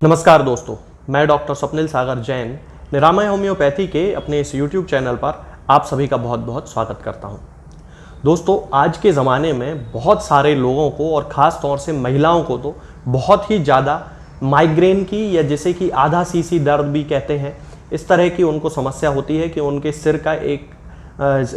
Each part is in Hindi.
नमस्कार दोस्तों, मैं डॉक्टर स्वप्निल सागर जैन निरामय होम्योपैथी के अपने इस YouTube चैनल पर आप सभी का बहुत बहुत स्वागत करता हूं। दोस्तों, आज के ज़माने में बहुत सारे लोगों को और ख़ास तौर से महिलाओं को तो बहुत ही ज़्यादा माइग्रेन की या जिसे कि आधा सीसी दर्द भी कहते हैं, इस तरह की उनको समस्या होती है कि उनके सिर का एक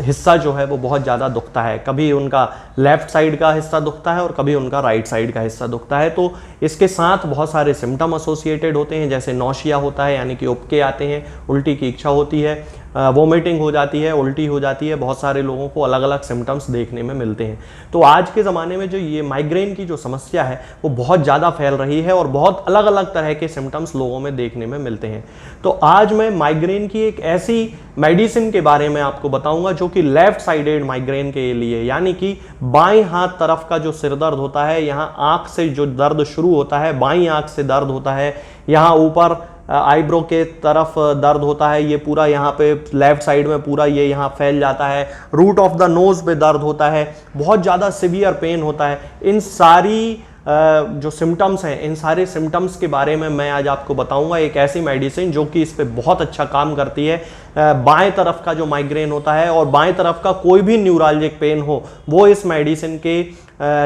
हिस्सा जो है वो बहुत ज़्यादा दुखता है। कभी उनका लेफ़्ट साइड का हिस्सा दुखता है और कभी उनका राइट साइड का हिस्सा दुखता है। तो इसके साथ बहुत सारे सिम्टम एसोसिएटेड होते हैं, जैसे नौशिया होता है यानी कि उबके आते हैं, उल्टी की इच्छा होती है, वोमिटिंग हो जाती है, उल्टी हो जाती है। बहुत सारे लोगों को अलग अलग सिम्टम्स देखने में मिलते हैं। तो आज के ज़माने में जो ये माइग्रेन की जो समस्या है वो बहुत ज़्यादा फैल रही है और बहुत अलग अलग तरह के सिम्टम्स लोगों में देखने में मिलते हैं। तो आज मैं माइग्रेन की एक ऐसी मेडिसिन के बारे में आपको बताऊंगा जो कि लेफ्ट साइडेड माइग्रेन के लिए, यानी कि बाएं हाथ तरफ का जो सिर दर्द होता है, यहाँ आँख से जो दर्द शुरू होता है, बाईं आँख से दर्द होता है, यहाँ ऊपर आईब्रो के तरफ दर्द होता है, ये पूरा यहाँ पे लेफ्ट साइड में पूरा ये यहाँ फैल जाता है, रूट ऑफ द नोज पे दर्द होता है, बहुत ज़्यादा सिवियर पेन होता है। इन सारी जो सिम्टम्स हैं, इन सारे सिम्टम्स के बारे में मैं आज आपको बताऊंगा एक ऐसी मेडिसिन जो कि इस पे बहुत अच्छा काम करती है। बाएं तरफ का जो माइग्रेन होता है और बाएं तरफ का कोई भी न्यूराल्जिक पेन हो वो इस मेडिसिन के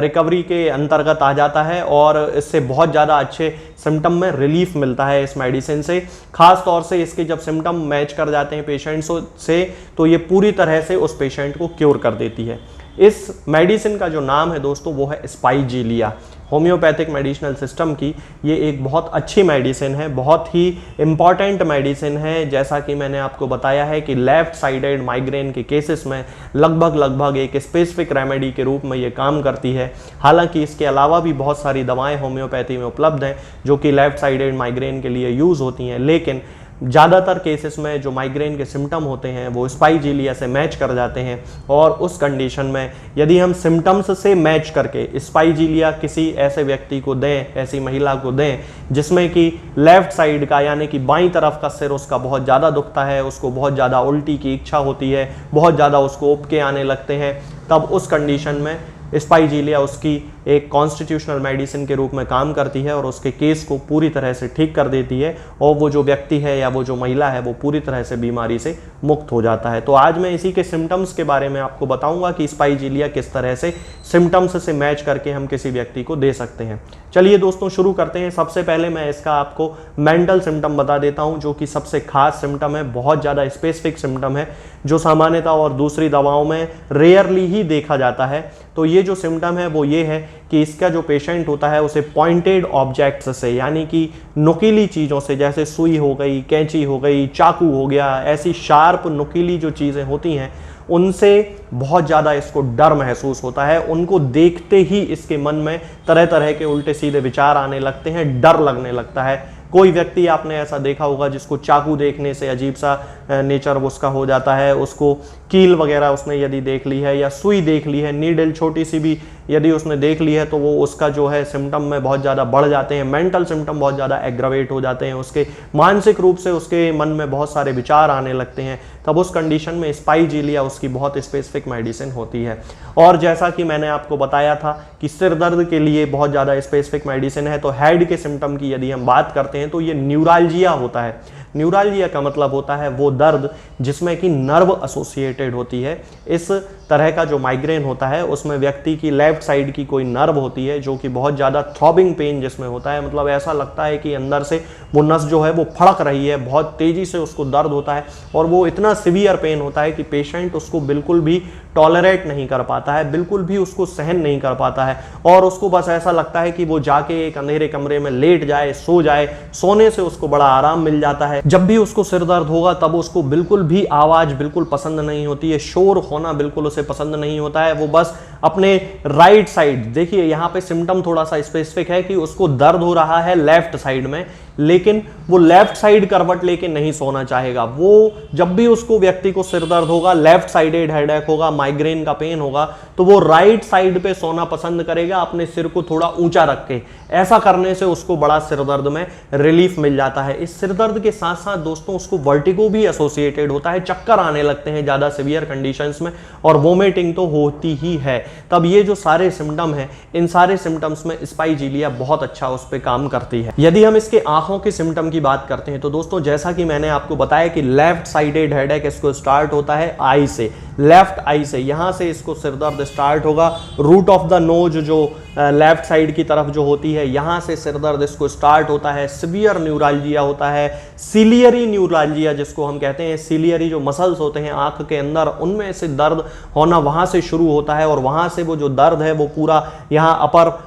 रिकवरी के अंतर्गत आ जाता है और इससे बहुत ज़्यादा अच्छे सिम्टम में रिलीफ मिलता है इस मेडिसिन से। खास तौर से इसके जब सिम्टम मैच कर जाते हैं पेशेंट्स से तो ये पूरी तरह से उस पेशेंट को क्योर कर देती है। इस मेडिसिन का जो नाम है दोस्तों वो है स्पाइजीलिया। होम्योपैथिक मेडिसिनल सिस्टम की ये एक बहुत अच्छी मेडिसिन है, बहुत ही इम्पॉर्टेंट मेडिसिन है। जैसा कि मैंने आपको बताया है कि लेफ्ट साइडेड माइग्रेन के केसेस में लगभग एक स्पेसिफिक रेमेडी के रूप में ये काम करती है। हालांकि इसके अलावा भी बहुत सारी दवाएं होम्योपैथी में उपलब्ध हैं जो कि लेफ्ट साइडेड माइग्रेन के लिए यूज़ होती हैं, लेकिन ज़्यादातर केसेस में जो माइग्रेन के सिम्टम होते हैं वो स्पाइजीलिया से मैच कर जाते हैं। और उस कंडीशन में यदि हम सिम्टम्स से मैच करके स्पाइजीलिया किसी ऐसे व्यक्ति को दें, ऐसी महिला को दें जिसमें कि लेफ़्ट साइड का यानी कि बाईं तरफ का सिर उसका बहुत ज़्यादा दुखता है, उसको बहुत ज़्यादा उल्टी की इच्छा होती है, बहुत ज़्यादा उसको उबके आने लगते हैं, तब उस कंडीशन में स्पाइजीलिया उसकी एक कॉन्स्टिट्यूशनल मेडिसिन के रूप में काम करती है और उसके केस को पूरी तरह से ठीक कर देती है और वो जो व्यक्ति है या वो जो महिला है वो पूरी तरह से बीमारी से मुक्त हो जाता है। तो आज मैं इसी के सिम्टम्स के बारे में आपको बताऊंगा कि स्पाइजीलिया किस तरह से सिम्टम्स से मैच करके हम किसी व्यक्ति को दे सकते हैं। चलिए दोस्तों शुरू करते हैं। सबसे पहले मैं इसका आपको मेंटल सिम्टम बता देता हूं जो कि सबसे खास सिम्टम है, बहुत ज़्यादा स्पेसिफिक सिम्टम है जो सामान्यतः और दूसरी दवाओं में रेयरली ही देखा जाता है। तो ये जो सिम्टम है वो ये है कि इसका जो पेशेंट होता है उसे पॉइंटेड ऑब्जेक्ट्स से यानी कि नुकीली चीज़ों से, जैसे सुई हो गई, कैंची हो गई, चाकू हो गया, ऐसी शार्प नुकीली जो चीज़ें होती हैं उनसे बहुत ज़्यादा इसको डर महसूस होता है। उनको देखते ही इसके मन में तरह तरह के उल्टे सीधे विचार आने लगते हैं, डर लगने लगता है। कोई व्यक्ति आपने ऐसा देखा होगा जिसको चाकू देखने से अजीब सा नेचर उसका हो जाता है, उसको कील वगैरह उसने यदि देख ली है या सुई देख ली है, नीडल छोटी सी भी यदि उसने देख ली है तो वो उसका जो है सिम्टम में बहुत ज़्यादा बढ़ जाते हैं, मेंटल सिम्टम बहुत ज़्यादा एग्रावेट हो जाते हैं, उसके मानसिक रूप से उसके मन में बहुत सारे विचार आने लगते हैं। तब उस कंडीशन में स्पाइजीलिया उसकी बहुत स्पेसिफिक मेडिसिन होती है। और जैसा कि मैंने आपको बताया था कि सिर दर्द के लिए बहुत ज़्यादा स्पेसिफिक मेडिसिन है, तो हेड के सिम्टम की यदि हम बात करते हैं तो ये न्यूराल्जिया होता है। न्यूराल्जिया का मतलब होता है वो दर्द जिसमें कि नर्व एसोसिएटेड होती है। इस तरह का जो माइग्रेन होता है उसमें व्यक्ति की लेफ्ट साइड की कोई नर्व होती है जो कि बहुत ज़्यादा थ्रॉबिंग पेन जिसमें होता है, मतलब ऐसा लगता है कि अंदर से वो नस जो है वो फड़क रही है, बहुत तेज़ी से उसको दर्द होता है और वो इतना सिवियर पेन होता है कि पेशेंट उसको बिल्कुल भी टॉलरेट नहीं कर पाता है, बिल्कुल भी उसको सहन नहीं कर पाता है और उसको बस ऐसा लगता है कि वो जाके एक अंधेरे कमरे में लेट जाए, सो जाए। सोने से उसको बड़ा आराम मिल जाता है। जब भी उसको सिर दर्द होगा तब उसको बिल्कुल भी आवाज़ बिल्कुल पसंद नहीं होती है, शोर होना बिल्कुल उसे पसंद नहीं होता है। वो बस अपने राइट साइड, देखिए यहाँ पे सिम्टम थोड़ा सा स्पेसिफिक है कि उसको दर्द हो रहा है लेफ्ट साइड में, लेकिन वो लेफ्ट साइड करवट लेके नहीं सोना चाहेगा। वो जब भी उसको व्यक्ति को सिर दर्द होगा, लेफ्ट साइडेड हेडेक होगा, माइग्रेन का पेन होगा, तो वो राइट साइड पे सोना पसंद करेगा, अपने सिर को थोड़ा ऊंचा रख के। ऐसा करने से उसको बड़ा सिर दर्द में रिलीफ मिल जाता है। इस सिर दर्द के साथ साथ दोस्तों उसको वर्टिगो भी एसोसिएटेड होता है, चक्कर आने लगते हैं ज़्यादा सिवियर कंडीशंस में और वोमिटिंग तो होती ही है। तब ये जो सारे सिम्टम हैं, इन सारे सिम्टम्स में स्पाइजीलिया बहुत अच्छा उस पर काम करती है। यदि हम इसके आंखों के सिम्टम की बात करते हैं तो दोस्तों जैसा कि मैंने आपको बताया कि लेफ्ट साइडेड हेडेक इसको स्टार्ट होता है आई से, लेफ्ट आई से, यहां से इसको सिरदर्द स्टार्ट होगा। रूट ऑफ द नोज जो लेफ्ट साइड की तरफ जो होती है, यहां से सिरदर्द इसको स्टार्ट होता है। सिवियर न्यूरालजिया होता है, सिलियरी न्यूरालजिया जिसको हम कहते हैं, सिलियरी जो मसल्स होते हैं आंख के अंदर, उनमें से दर्द होना वहां से शुरू होता है और वहां से वो जो दर्द है वो पूरा यहाँ अपर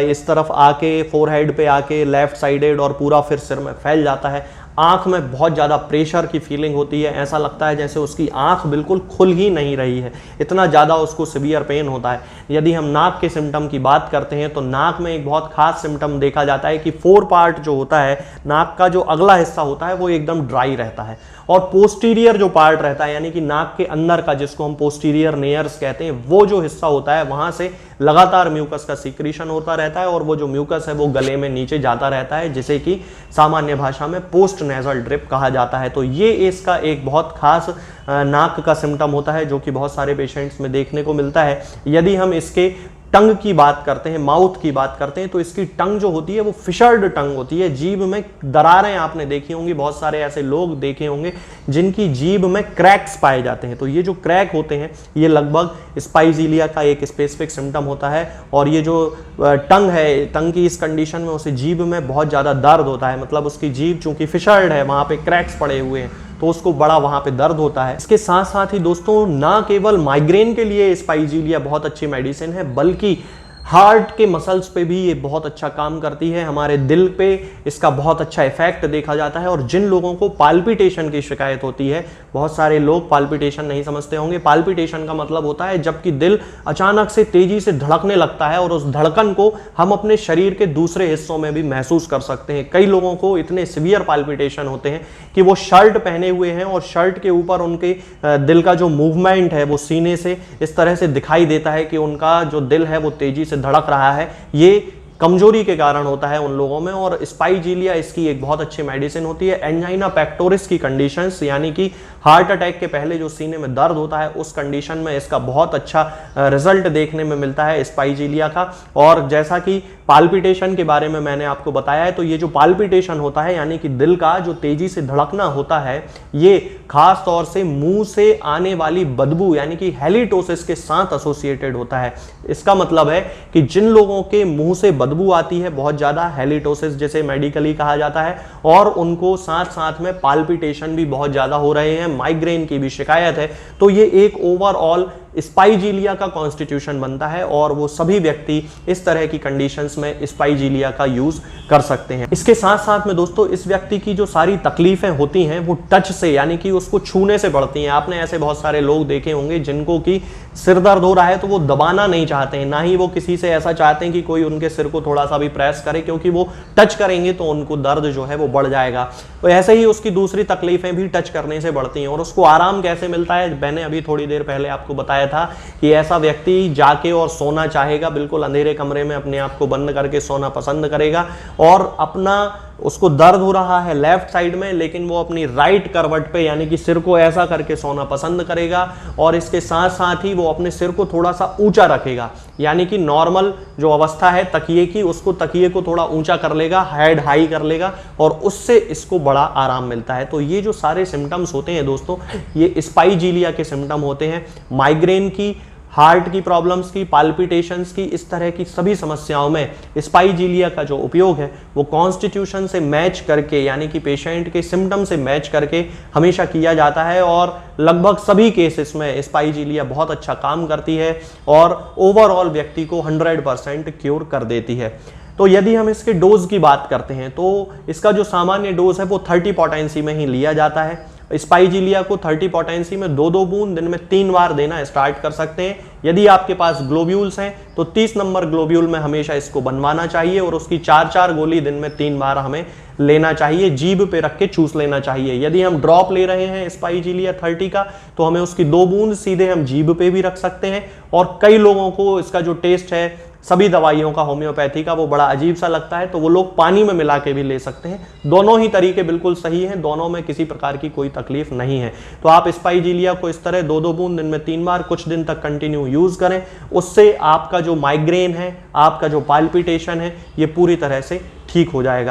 इस तरफ आके, फोरहेड पे आके, लेफ्ट साइडेड और पूरा फिर सिर में फैल जाता है। आंख में बहुत ज़्यादा प्रेशर की फीलिंग होती है, ऐसा लगता है जैसे उसकी आंख बिल्कुल खुल ही नहीं रही है, इतना ज़्यादा उसको सिवियर पेन होता है। यदि हम नाक के सिम्टम की बात करते हैं तो नाक में एक बहुत खास सिम्टम देखा जाता है कि फोर पार्ट जो होता है नाक का, जो अगला हिस्सा होता है वो एकदम ड्राई रहता है और पोस्टीरियर जो पार्ट रहता है यानी कि नाक के अंदर का, जिसको हम पोस्टीरियर नेयर्स कहते हैं, वो जो हिस्सा होता है वहां से लगातार म्यूकस का सीक्रेशन होता रहता है और वो जो म्यूकस है वो गले में नीचे जाता रहता है, जिसे कि सामान्य भाषा में पोस्ट नेजल ड्रिप कहा जाता है। तो ये इसका एक बहुत खास नाक का सिम्टम होता है जो कि बहुत सारे पेशेंट्स में देखने को मिलता है। यदि हम इसके टंग की बात करते हैं, माउथ की बात करते हैं, तो इसकी टंग जो होती है वो फिशर्ड टंग होती है, जीभ में दरारें आपने देखी होंगी, बहुत सारे ऐसे लोग देखे होंगे जिनकी जीभ में क्रैक्स पाए जाते हैं। तो ये जो क्रैक होते हैं ये लगभग स्पाइजीलिया का एक स्पेसिफिक सिम्टम होता है। और ये जो टंग है, टंग की इस कंडीशन में उसे जीभ में बहुत ज़्यादा दर्द होता है, मतलब उसकी जीभ चूंकि फिशर्ड है, वहाँ पे क्रैक्स पड़े हुए हैं तो उसको बड़ा वहां पे दर्द होता है। इसके साथ साथ ही दोस्तों ना केवल माइग्रेन के लिए स्पाइजीलिया बहुत अच्छी मेडिसिन है, बल्कि हार्ट के मसल्स पे भी ये बहुत अच्छा काम करती है, हमारे दिल पे इसका बहुत अच्छा इफेक्ट देखा जाता है। और जिन लोगों को पाल्पिटेशन की शिकायत होती है, बहुत सारे लोग पाल्पिटेशन नहीं समझते होंगे, पाल्पिटेशन का मतलब होता है जबकि दिल अचानक से तेजी से धड़कने लगता है और उस धड़कन को हम अपने शरीर के दूसरे हिस्सों में भी महसूस कर सकते हैं। कई लोगों को इतने सिवियर पाल्पिटेशन होते हैं कि वो शर्ट पहने हुए हैं और शर्ट के ऊपर उनके दिल का जो मूवमेंट है वो सीने से इस तरह से दिखाई देता है कि उनका जो दिल है वो तेजी से धड़क रहा है। ये कमजोरी के कारण होता है उन लोगों में। और स्पाइजीलिया इसकी एक बहुत अच्छी मेडिसिन होती है। एंजाइना पेक्टोरिस की कंडीशंस यानी कि हार्ट अटैक के पहले जो सीने में दर्द होता है उस कंडीशन में इसका बहुत अच्छा रिजल्ट देखने में मिलता है स्पाइजीलिया का। और जैसा कि पाल्पिटेशन के बारे में मैंने आपको बताया है, तो ये जो पाल्पिटेशन होता है यानी कि दिल का जो तेजी से धड़कना होता है, ये खास तौर से मुंह से आने वाली बदबू यानी कि हैलिटोसिस के साथ एसोसिएटेड होता है। इसका मतलब है कि जिन लोगों के मुंह से बदबू आती है बहुत ज्यादा, हैलिटोसिस जिसे मेडिकली कहा जाता है, और उनको साथ साथ में पाल्पिटेशन भी बहुत ज्यादा हो रहे हैं, माइग्रेन की भी शिकायत है, तो ये एक ओवरऑल स्पाइजीलिया का कॉन्स्टिट्यूशन बनता है और वो सभी व्यक्ति इस तरह की कंडीशंस में स्पाइजीलिया का यूज कर सकते हैं। इसके साथ साथ में दोस्तों इस व्यक्ति की जो सारी तकलीफें होती हैं वो टच से यानी कि उसको छूने से बढ़ती हैं। आपने ऐसे बहुत सारे लोग देखे होंगे जिनको कि सिर दर्द हो रहा है तो वो दबाना नहीं चाहते हैं, ना ही वो किसी से ऐसा चाहते हैं कि कोई उनके सिर को थोड़ा सा भी प्रेस करे, क्योंकि वो टच करेंगे तो उनको दर्द जो है वो बढ़ जाएगा। तो ऐसे ही उसकी दूसरी तकलीफें भी टच करने से बढ़ती हैं। और उसको आराम कैसे मिलता है, मैंने अभी थोड़ी देर पहले आपको बताया था कि ऐसा व्यक्ति जाके और सोना चाहेगा, बिल्कुल अंधेरे कमरे में अपने आप को बंद करके सोना पसंद करेगा, और अपना उसको दर्द हो रहा है लेफ्ट साइड में लेकिन वो अपनी राइट करवट पे यानी कि सिर को ऐसा करके सोना पसंद करेगा। और इसके साथ साथ ही वो अपने सिर को थोड़ा सा ऊंचा रखेगा, यानी कि नॉर्मल जो अवस्था है तकिए की, उसको तकिए को थोड़ा ऊंचा कर लेगा, हेड हाई कर लेगा, और उससे इसको बड़ा आराम मिलता है। तो ये जो सारे सिम्टम्स होते हैं दोस्तों, ये स्पाइजीलिया के सिम्टम होते हैं। माइग्रेन की, हार्ट की प्रॉब्लम्स की, पाल्पिटेशंस की, इस तरह की सभी समस्याओं में स्पाइजीलिया का जो उपयोग है वो कॉन्स्टिट्यूशन से मैच करके यानी कि पेशेंट के सिम्टम से मैच करके हमेशा किया जाता है। और लगभग सभी केसेस में स्पाइजीलिया बहुत अच्छा काम करती है और ओवरऑल व्यक्ति को 100% क्योर कर देती है। तो यदि हम इसके डोज की बात करते हैं तो इसका जो सामान्य डोज है वो 30 पोटेंसी में ही लिया जाता है। स्पाइजीलिया को 30 पोटेंसी में 2-2 बूंद दिन में 3 बार देना स्टार्ट कर सकते हैं। यदि आपके पास ग्लोब्यूल्स हैं तो 30 नंबर ग्लोब्यूल में हमेशा इसको बनवाना चाहिए और उसकी 4-4 गोली दिन में 3 बार हमें लेना चाहिए, जीभ पे रख के चूस लेना चाहिए। यदि हम ड्रॉप ले रहे हैं स्पाइजीलिया 30 का तो हमें उसकी 2 बूंद सीधे हम जीभ पे भी रख सकते हैं। और कई लोगों को इसका जो टेस्ट है सभी दवाइयों का, होम्योपैथी का, वो बड़ा अजीब सा लगता है, तो वो लोग पानी में मिला के भी ले सकते हैं। दोनों ही तरीके बिल्कुल सही हैं, दोनों में किसी प्रकार की कोई तकलीफ नहीं है। तो आप स्पाइजीलिया को इस तरह 2-2 बूंद दिन में 3 बार कुछ दिन तक कंटिन्यू यूज करें। उससे आपका जो माइग्रेन है, आपका जो पाल्पिटेशन है, ये पूरी तरह से ठीक हो जाएगा।